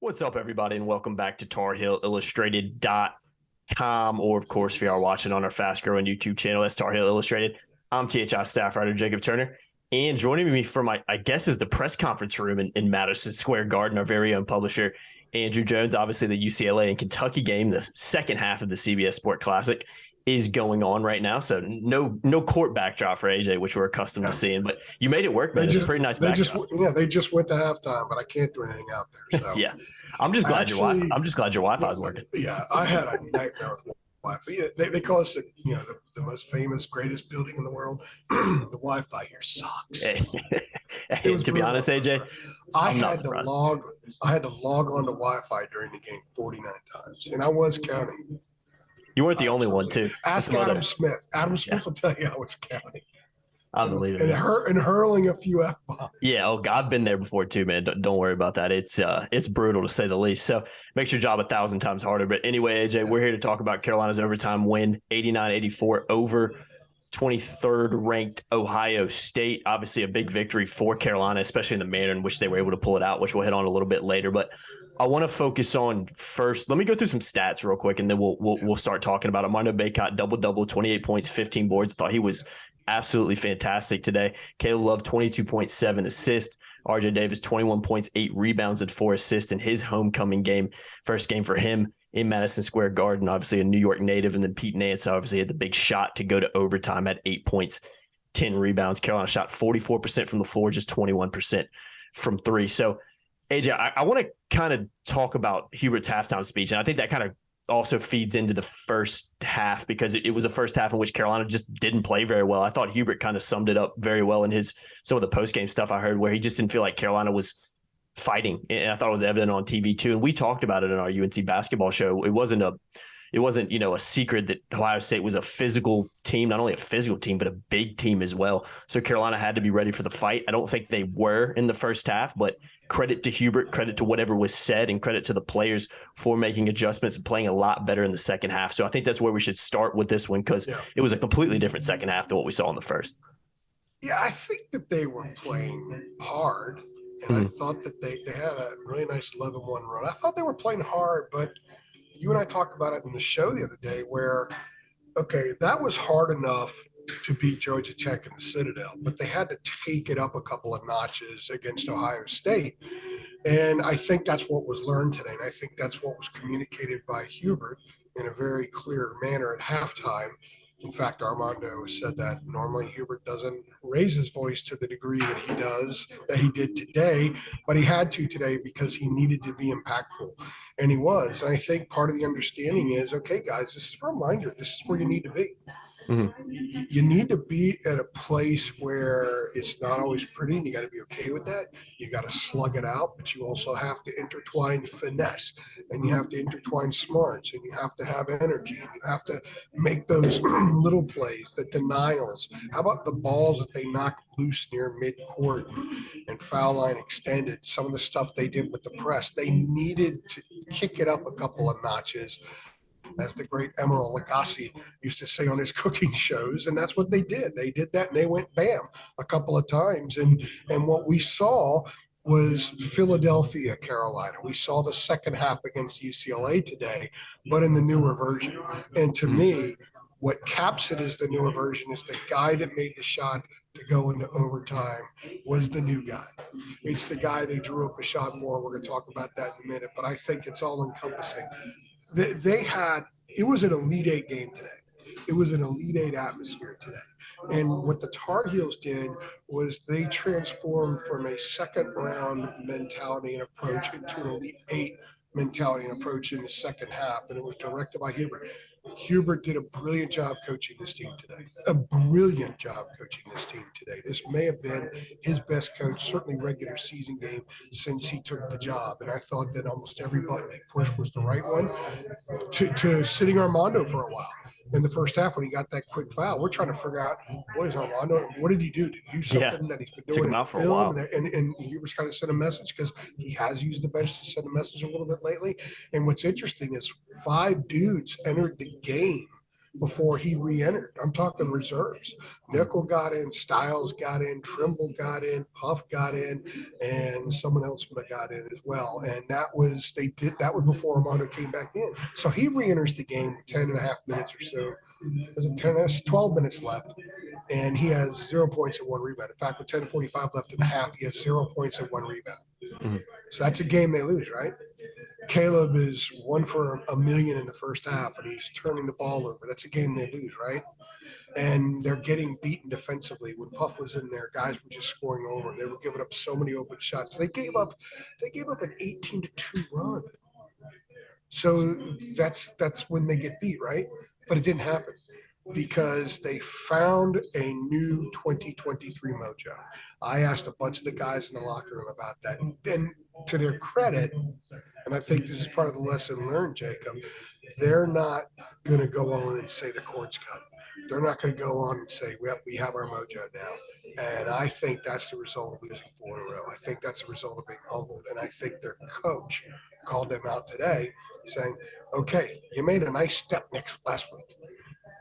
What's up, everybody, and welcome back to TarHeelIllustrated.com, or, of course, if you are watching on our fast-growing YouTube channel, that's Tar Heel Illustrated. I'm THI staff writer Jacob Turner, and joining me from, I guess, is the press conference room in Madison Square Garden, our very own publisher, Andrew Jones. Obviously, the UCLA and Kentucky game, the second half of the CBS Sports Classic, is going on right now, so no court backdrop for AJ, which we're accustomed to seeing. But you made it work, man. It's a pretty nice backdrop. They just went to halftime, but I can't do anything out there. So yeah, I'm just glad your Wi-Fi is working. Yeah, I had a nightmare with Wi-Fi. They call us the most famous, greatest building in the world. The Wi-Fi here sucks. Hey, to be honest, AJ, I had to log on to Wi-Fi during the game 49 times, and I was counting. You weren't the only one, too. Ask Adam Smith. Adam Smith will tell you I was counting. I believe it. And hurling a few F-bombs. Yeah, I've been there before, too, man. Don't worry about that. It's brutal, to say the least. So makes your job 1,000 times harder. But anyway, AJ, we're here to talk about Carolina's overtime win, 89-84 over 23rd ranked Ohio State. Obviously a big victory for Carolina, especially in the manner in which they were able to pull it out, which we'll hit on a little bit later. But I want to focus on first. Let me go through some stats real quick, and then we'll start talking about it. Armando Bacot, double, 28 points, 15 boards. Thought he was absolutely fantastic today. Caleb Love, 22.7 assists. RJ Davis, 21 points, 8 rebounds, and 4 assists in his homecoming game. First game for him in Madison Square Garden, obviously a New York native. And then Pete Nance obviously had the big shot to go to overtime at 8 points, 10 rebounds. Carolina shot 44% from the floor, just 21% from three. So, AJ, I want to kind of talk about Hubert's halftime speech, and I think that kind of also feeds into the first half because it was a first half in which Carolina just didn't play very well. I thought Hubert kind of summed it up very well in some of the post-game stuff I heard, where he just didn't feel like Carolina was fighting, and I thought it was evident on TV too. And we talked about it in our UNC basketball show. It wasn't a secret that Ohio State was a physical team, not only a physical team, but a big team as well. So Carolina had to be ready for the fight. I don't think they were in the first half, but credit to Hubert, credit to whatever was said, and credit to the players for making adjustments and playing a lot better in the second half. So I think that's where we should start with this one, because it was a completely different second half than what we saw in the first. Yeah, I think that they were playing hard, and I thought that they had a really nice 11-1 run. I thought they were playing hard, but you and I talked about it in the show the other day where, okay, that was hard enough to beat Georgia Tech and the Citadel, but they had to take it up a couple of notches against Ohio State. And I think that's what was learned today. And I think that's what was communicated by Hubert in a very clear manner at halftime. In fact, Armando said that normally Hubert doesn't raise his voice to the degree that he did today, but he had to today because he needed to be impactful, and he was. And I think part of the understanding is, okay, guys, this is a reminder. This is where you need to be. Mm-hmm. You need to be at a place where it's not always pretty, and you got to be okay with that. You got to slug it out, but you also have to intertwine finesse, and you have to intertwine smarts, and you have to have energy, and you have to make those little plays, the denials. How about the balls that they knocked loose near midcourt and foul line extended? Some of the stuff they did with the press, they needed to kick it up a couple of notches, as the great Emeril Lagasse used to say on his cooking shows. And that's what they did. They did that, and they went bam a couple of times. And what we saw was Philadelphia, Carolina. We saw the second half against UCLA today, but in the newer version. And to me, what caps it as the newer version is the guy that made the shot to go into overtime was the new guy. It's the guy they drew up a shot for. We're going to talk about that in a minute, but I think it's all encompassing. It was an Elite Eight game today. It was an Elite Eight atmosphere today. And what the Tar Heels did was they transformed from a second round mentality and approach into an Elite Eight mentality and approach in the second half. And it was directed by Hubert. Hubert did a brilliant job coaching this team today. This may have been his best coach, certainly regular season game, since he took the job. And I thought that almost every button he pushed was the right one. To sitting Armando for a while in the first half when he got that quick foul. We're trying to figure out, what is Armando? What did he do? Did he do something that he's been doing in for a while? And Hubert's kind of sent a message because he has used the bench to send a message a little bit lately. And what's interesting is 5 dudes entered the game before he re-entered. I'm talking reserves. Nickel got in, Styles got in, Trimble got in, Puff got in, and someone else got in as well. And that was before Armando came back in. So he re-enters the game with 10 and a half minutes or so. There's 12 minutes left. And he has 0 points and 1 rebound. In fact, with 10:45 left in the half, he has 0 points and 1 rebound. Mm-hmm. So that's a game they lose, right? Caleb is 1 for a million in the first half, and he's turning the ball over. That's a game they lose, right? And they're getting beaten defensively. When Puff was in there, guys were just scoring over them. They were giving up so many open shots. They gave up an 18-2 run. So that's when they get beat, right? But it didn't happen because they found a new 2023 mojo. I asked a bunch of the guys in the locker room about that. And to their credit, and I think this is part of the lesson learned, Jacob, they're not going to go on and say the cord's cut. They're not going to go on and say, we have our mojo now. And I think that's the result of losing 4 in a row. I think that's the result of being humbled. And I think their coach called them out today saying, okay, you made a nice step last week.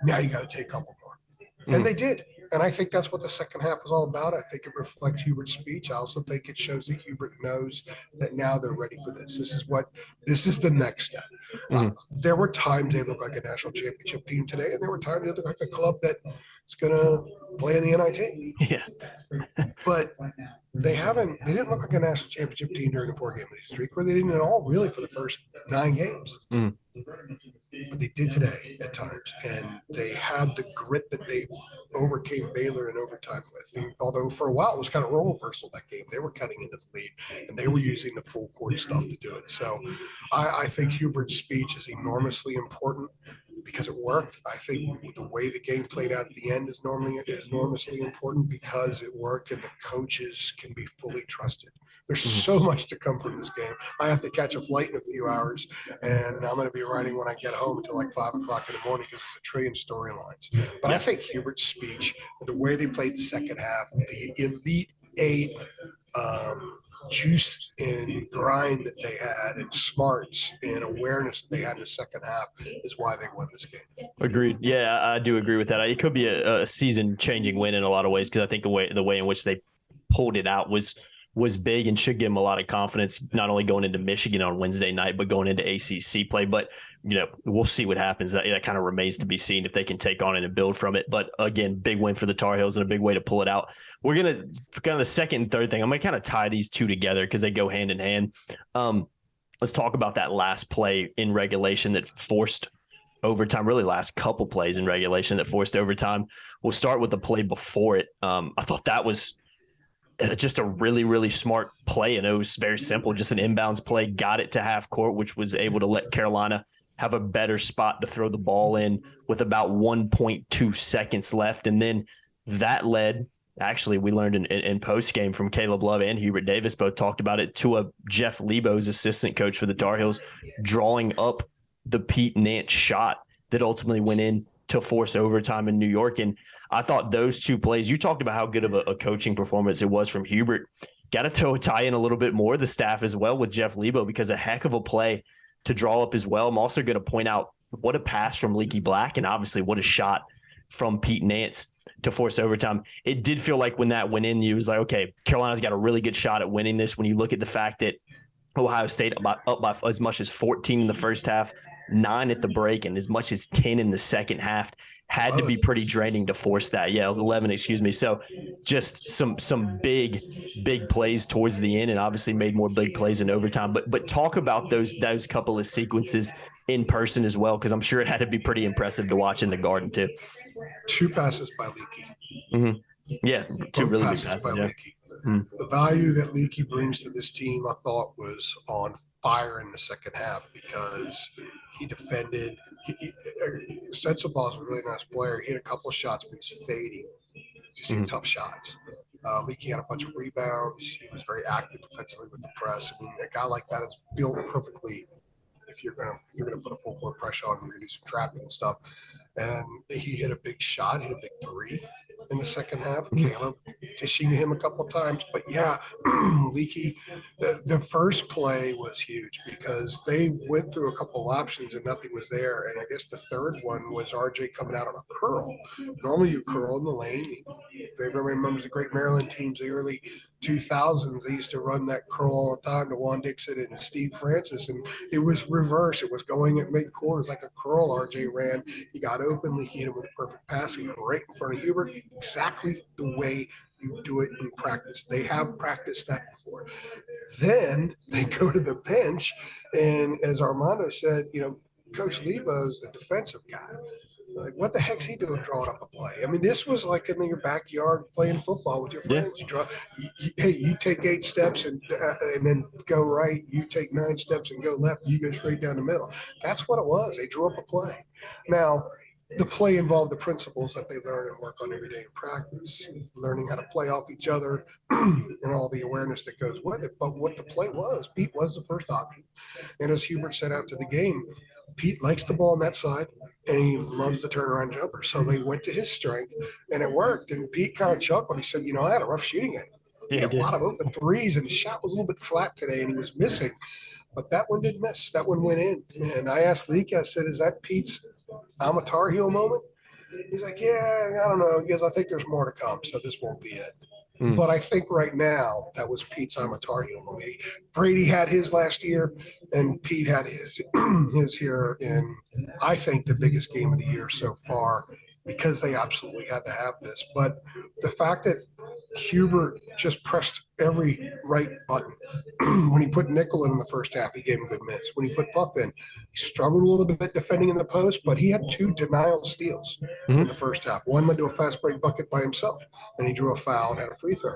Now you got to take a couple more. And they did. And I think that's what the second half was all about. I think it reflects Hubert's speech. I also think it shows that Hubert knows that now they're ready for this. This is the next step. There were times they looked like a national championship team today, and there were times they looked like a club that is going to play in the NIT. Yeah. But they didn't look like a national championship team during the 4-game losing streak, where they didn't at all really for the first 9 games. But they did today at times, and they had the grit that they overcame Baylor in overtime with. And although for a while it was kind of role reversal that game, they were cutting into the lead, and they were using the full court stuff to do it. So I think Hubert's speech is enormously important because it worked. I think the way the game played out at the end is enormously important because it worked, and the coaches can be fully trusted. There's so much to come from this game. I have to catch a flight in a few hours, and I'm going to be writing when I get home until like 5 o'clock in the morning because there's a trillion storylines. But I think Hubert's speech, the way they played the second half, the Elite Eight juice and grind that they had and smarts and awareness that they had in the second half is why they won this game. Agreed. Yeah, I do agree with that. It could be a season-changing win in a lot of ways because I think the way in which they pulled it out was big and should give them a lot of confidence, not only going into Michigan on Wednesday night, but going into ACC play. But, we'll see what happens. That kind of remains to be seen if they can take on it and build from it. But again, big win for the Tar Heels and a big way to pull it out. We're going to kind of the second and third thing. I'm going to kind of tie these two together because they go hand in hand. Let's talk about that last play in regulation that forced overtime, really last couple plays in regulation that forced overtime. We'll start with the play before it. I thought that was just a really, really smart play. And it was very simple, just an inbounds play, got it to half court, which was able to let Carolina have a better spot to throw the ball in with about 1.2 seconds left. And then that led, actually, we learned in post game from Caleb Love and Hubert Davis, both talked about it, to a Jeff Lebo's assistant coach for the Tar Heels drawing up the Pete Nance shot that ultimately went in to force overtime in New York. And I thought those two plays, you talked about how good of a coaching performance it was from Hubert. Got to tie in a little bit more the staff as well with Jeff Lebo, because a heck of a play to draw up as well. I'm also going to point out what a pass from Leaky Black and obviously what a shot from Pete Nance to force overtime. It did feel like when that went in, you was like, okay, Carolina's got a really good shot at winning this. When you look at the fact that Ohio State up by as much as 14 in the first half, 9 at the break, and as much as 10 in the second half, had to be pretty draining to force that. Yeah, 11, excuse me. So just some big plays towards the end, and obviously made more big plays in overtime. But talk about those couple of sequences in person as well, because I'm sure it had to be pretty impressive to watch in the Garden too. 2 passes by Leaky. Mm-hmm. Yeah, 2 really big passes by Leaky. The value that Leaky brings to this team, I thought, was on fire in the second half because he defended. Sensabaugh is a really nice player. He had a couple of shots, but he's fading. He's seeing tough shots. Leaky had a bunch of rebounds. He was very active defensively with the press. I mean, a guy like that is built perfectly. If you're gonna put a full court pressure on him, you're gonna do some trapping and stuff. And he hit a big shot, hit a big 3 in the second half. Caleb dishing to him a couple of times. But yeah, Leaky, the first play was huge because they went through a couple of options and nothing was there. And I guess the third one was RJ coming out on a curl. Normally you curl in the lane. If everybody remembers the great Maryland teams, the early 2000s, they used to run that curl all the time to Juan Dixon and Steve Francis, and it was reverse. It was going at midcourt. It was like a curl RJ ran. He got openly, he hit him with a perfect pass. He went right in front of Hubert, exactly the way you do it in practice. They have practiced that before. Then they go to the bench, and as Armando said, Coach Lebo's the defensive guy. Like, what the heck's he doing drawing up a play? I mean, this was like in your backyard playing football with your friends. Yeah. You take 8 steps and then go right. You take 9 steps and go left. You go straight down the middle. That's what it was. They drew up a play. Now, the play involved the principles that they learn and work on every day in practice, learning how to play off each other and all the awareness that goes with it. But what the play was, Pete was the first option. And as Hubert said after the game, Pete likes the ball on that side, and he loves the turnaround jumper. So they went to his strength, and it worked. And Pete kind of chuckled. He said, I had a rough shooting game. He had a lot of open threes, and his shot was a little bit flat today, and he was missing. But that one didn't miss. That one went in. And I asked Leak, I said, is that Pete's I'm a Tar Heel moment? He's like, yeah, I don't know. He goes, I think there's more to come, so this won't be it. But I think right now that was Pete's I'm a Tar Heel moment. Brady had his last year, and Pete had his here in, I think, the biggest game of the year so far, because they absolutely had to have this. But the fact that Hubert just pressed every right button. When he put Nickel in the first half, he gave him good minutes. When he put Puff in, he struggled a little bit defending in the post, but he had 2 denial steals in the first half. One led to a fast break bucket by himself, and he drew a foul and had a free throw.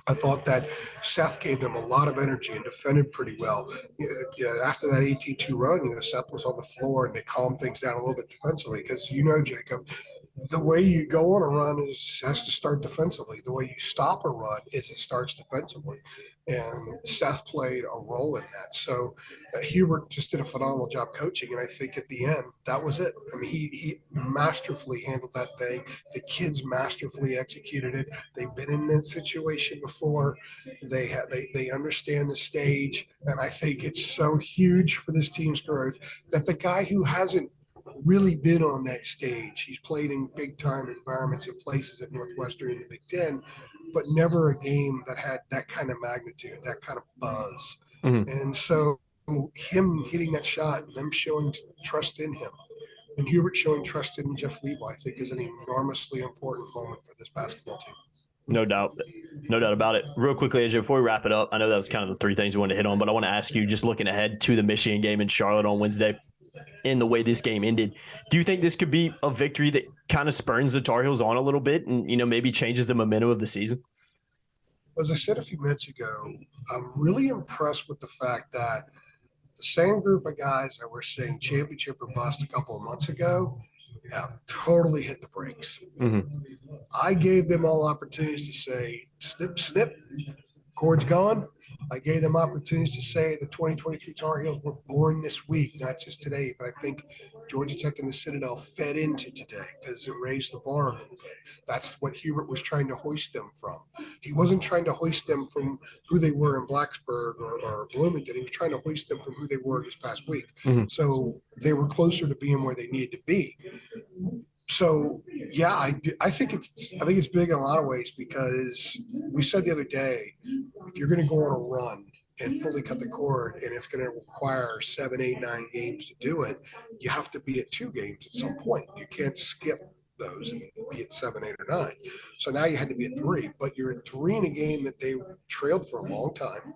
I thought that Seth gave them a lot of energy and defended pretty well. After that 18-2 run, Seth was on the floor, and they calmed things down a little bit defensively because, Jacob, the way you go on a run has to start defensively. The way you stop a run is it starts defensively. And Seth played a role in that. So Hubert just did a phenomenal job coaching. And I think at the end, that was it. I mean, he masterfully handled that thing. The kids masterfully executed it. They've been in this situation before. They understand the stage. And I think it's so huge for this team's growth that the guy who hasn't really been on that stage. He's played in big time environments and places at Northwestern in the Big Ten, but never a game that had that kind of magnitude, that kind of buzz. And so him hitting that shot and them showing trust in him and Hubert showing trust in Jeff Lebo, I think, is an enormously important moment for this basketball team. No doubt. No doubt about it. Real quickly, AJ, before we wrap it up, I know that was kind of the 3 things we wanted to hit on, but I want to ask you, just looking ahead to the Michigan game in Charlotte on Wednesday, in the way this game ended, do you think this could be a victory that kind of spurns the Tar Heels on a little bit and, maybe changes the momentum of the season? As I said a few minutes ago, I'm really impressed with the fact that the same group of guys that were saying championship or bust a couple of months ago have totally hit the brakes. I gave them all opportunities to say, snip, snip, cord's gone. I gave them opportunities to say the 2023 Tar Heels were born this week, not just today. But I think Georgia Tech and the Citadel fed into today because it raised the bar a little bit. That's what Hubert was trying to hoist them from. He wasn't trying to hoist them from who they were in Blacksburg or Bloomington. He was trying to hoist them from who they were this past week. So they were closer to being where they needed to be. So yeah, I think it's big in a lot of ways because we said the other day, if you're going to go on a run and fully cut the cord, and it's going to require 7, 8, 9 games to do it, you have to be at 2 games at some point. You can't skip those and be at 7, 8, or 9. So now you had to be at 3, but you're at 3 in a game that they trailed for a long time.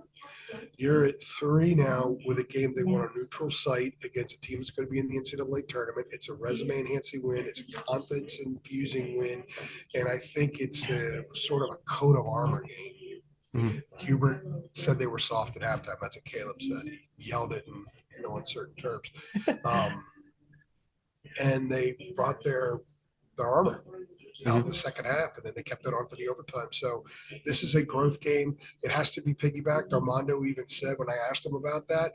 You're at 3 now with a game they won a neutral site against a team that's going to be in the NCAA tournament. It's a resume-enhancing win. It's a confidence-infusing win. And I think it's a sort of a coat of armor game. Hubert said they were soft at halftime. That's what Caleb said. He yelled it in no uncertain terms. And they brought their armor out in the second half, and then they kept it on for the overtime. So this is a growth game. It has to be piggybacked. Armando even said when I asked him about that,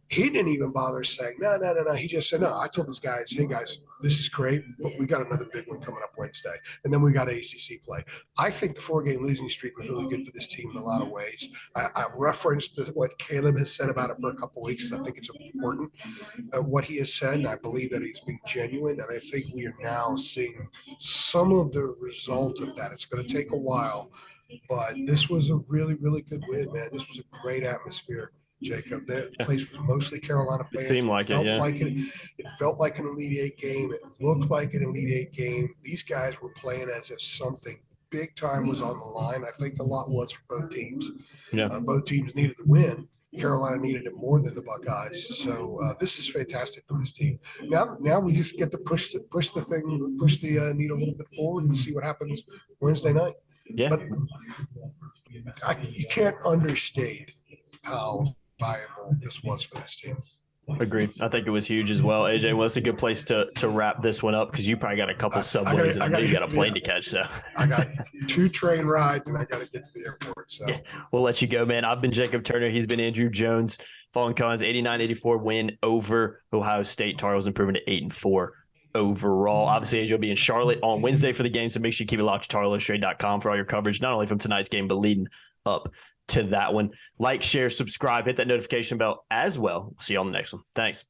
he didn't even bother saying, no, no, no, no. He just said, no, I told those guys, hey, guys, this is great, but we got another big one coming up Wednesday. And then we got ACC play. I think the 4-game losing streak was really good for this team in a lot of ways. I referenced what Caleb has said about it for a couple of weeks. I think it's important what he has said, and I believe that he's being genuine. And I think we are now seeing some of the result of that. It's going to take a while, but this was a really, really good win, man. This was a great atmosphere, Jacob. The place was mostly Carolina fans. It seemed like it, yeah. It felt like an Elite Eight game. It looked like an Elite Eight game. These guys were playing as if something big time was on the line. I think a lot was for both teams. Yeah. Both teams needed the win. Carolina needed it more than the Buckeyes. So this is fantastic for this team. Now we just get to push the needle a little bit forward and see what happens Wednesday night. Yeah. But you can't understate how valuable this was for this team. Agreed. I think it was huge as well. AJ, well, it's a good place to wrap this one up because you probably got a couple subways and you got a plane to catch. So I got 2 train rides and I got to get to the airport. So yeah, we'll let you go, man. I've been Jacob Turner. He's been Andrew Jones. Fallen Collins 89-84 win over Ohio State. Tar Heels improving to 8-4 overall. Obviously, AJ will be in Charlotte on Wednesday for the game, so make sure you keep it locked to TarIllustrated.com for all your coverage, not only from tonight's game, but leading up to that one. Like, share, subscribe, hit that notification bell as well. See you on the next one. Thanks.